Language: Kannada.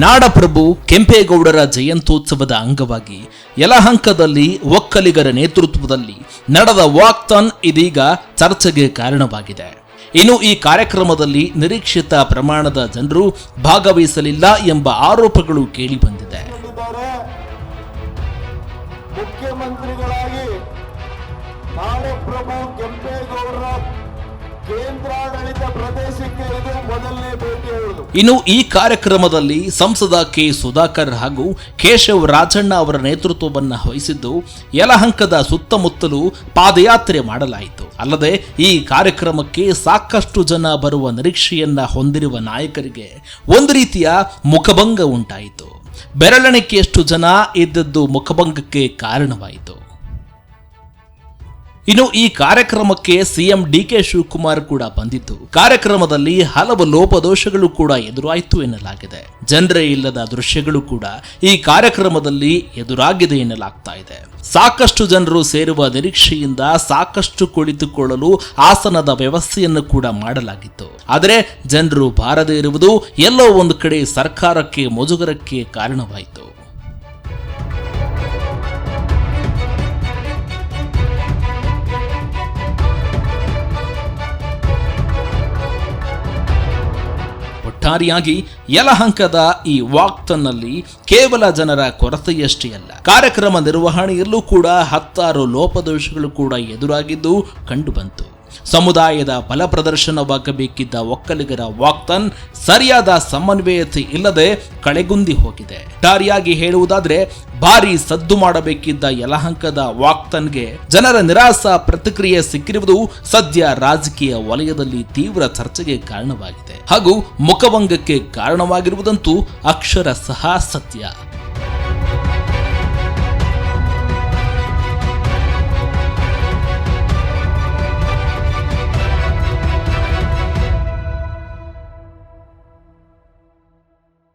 ನಾಡಪ್ರಭು ಕೆಂಪೇಗೌಡರ ಜಯಂತ್ಯೋತ್ಸವದ ಅಂಗವಾಗಿ ಯಲಹಂಕದಲ್ಲಿ ಒಕ್ಕಲಿಗರ ನೇತೃತ್ವದಲ್ಲಿ ನಡೆದ ವಾಕ್ಥಾನ್ ಇದೀಗ ಚರ್ಚೆಗೆ ಕಾರಣವಾಗಿದೆ. ಇನ್ನು ಈ ಕಾರ್ಯಕ್ರಮದಲ್ಲಿ ನಿರೀಕ್ಷಿತ ಪ್ರಮಾಣದ ಜನರು ಭಾಗವಹಿಸಲಿಲ್ಲ ಎಂಬ ಆರೋಪಗಳು ಕೇಳಿಬಂದಿದೆ. ಮುಖ್ಯಮಂತ್ರಿಗಳಾಗಿ ನಾಡಪ್ರಭು ಕೆಂಪೇಗೌಡರ ಕೇಂದ್ರಾಡಳಿತ ಪ್ರದೇಶಕ್ಕೆ ಇದು ಮೊದಲನೇ ಭೇಟಿ. ಇನ್ನು ಈ ಕಾರ್ಯಕ್ರಮದಲ್ಲಿ ಸಂಸದ ಕೆ ಸುಧಾಕರ್ ಹಾಗೂ ಕೇಶವ್ ರಾಜಣ್ಣ ಅವರ ನೇತೃತ್ವವನ್ನು ವಹಿಸಿದ್ದು ಯಲಹಂಕದ ಸುತ್ತಮುತ್ತಲೂ ಪಾದಯಾತ್ರೆ ಮಾಡಲಾಯಿತು. ಅಲ್ಲದೆ ಈ ಕಾರ್ಯಕ್ರಮಕ್ಕೆ ಸಾಕಷ್ಟು ಜನ ಬರುವ ನಿರೀಕ್ಷೆಯನ್ನ ಹೊಂದಿರುವ ನಾಯಕರಿಗೆ ಒಂದು ರೀತಿಯ ಮುಖಭಂಗ ಉಂಟಾಯಿತು. ಬೆರಳೆಣಿಕೆಯಷ್ಟು ಜನ ಇದ್ದದ್ದು ಮುಖಭಂಗಕ್ಕೆ ಕಾರಣವಾಯಿತು. ಇನ್ನು ಈ ಕಾರ್ಯಕ್ರಮಕ್ಕೆ ಸಿಎಂ ಡಿಕೆ ಶಿವಕುಮಾರ್ ಕೂಡ ಬಂದಿದ್ದು ಕಾರ್ಯಕ್ರಮದಲ್ಲಿ ಹಲವು ಲೋಪದೋಷಗಳು ಕೂಡ ಎದುರಾಯಿತು ಎನ್ನಲಾಗಿದೆ. ಜನರೇ ಇಲ್ಲದ ದೃಶ್ಯಗಳು ಕೂಡ ಈ ಕಾರ್ಯಕ್ರಮದಲ್ಲಿ ಎದುರಾಗಿದೆ ಎನ್ನಲಾಗ್ತಾ ಇದೆ. ಸಾಕಷ್ಟು ಜನರು ಸೇರುವ ನಿರೀಕ್ಷೆಯಿಂದ ಸಾಕಷ್ಟು ಕುಳಿತುಕೊಳ್ಳಲು ಆಸನದ ವ್ಯವಸ್ಥೆಯನ್ನು ಕೂಡ ಮಾಡಲಾಗಿತ್ತು. ಆದರೆ ಜನರು ಬಾರದೇ ಇರುವುದು ಎಲ್ಲೋ ಒಂದು ಕಡೆ ಸರ್ಕಾರಕ್ಕೆ ಮುಜುಗರಕ್ಕೆ ಕಾರಣವಾಯಿತು. ಒಟ್ಟಾರೆಯಾಗಿ ಯಲಹಂಕದ ಈ ವಾಕ್ಥಾನ್ನಲ್ಲಿ ಕೇವಲ ಜನರ ಕೊರತೆಯಷ್ಟೇ ಅಲ್ಲ, ಕಾರ್ಯಕ್ರಮ ನಿರ್ವಹಣೆಯಲ್ಲೂ ಕೂಡ ಹತ್ತಾರು ಲೋಪದೋಷಗಳು ಕೂಡ ಎದುರಾಗಿದ್ದು ಕಂಡುಬಂತು. ಸಮುದಾಯದ ಬಲ ಪ್ರದರ್ಶನವಾಗಬೇಕಿದ್ದ ಒಕ್ಕಲಿಗರ ವಾಕ್ಥಾನ್ ಸರಿಯಾದ ಸಮನ್ವಯತೆ ಇಲ್ಲದೆ ಕಳೆಗುಂದಿ ಹೋಗಿದೆ. ಒಟ್ಟಾರೆಯಾಗಿ ಹೇಳುವುದಾದ್ರೆ ಭಾರಿ ಸದ್ದು ಮಾಡಬೇಕಿದ್ದ ಯಲಹಂಕದ ವಾಕ್ಥಾನ್ಗೆ ಜನರ ನಿರಾಸ ಪ್ರತಿಕ್ರಿಯೆ ಸಿಕ್ಕಿರುವುದು ಸದ್ಯ ರಾಜಕೀಯ ವಲಯದಲ್ಲಿ ತೀವ್ರ ಚರ್ಚೆಗೆ ಕಾರಣವಾಗಿದೆ ಹಾಗೂ ಮುಖಭಂಗಕ್ಕೆ ಕಾರಣವಾಗಿರುವುದಂತೂ ಅಕ್ಷರಶಃ ಸತ್ಯ.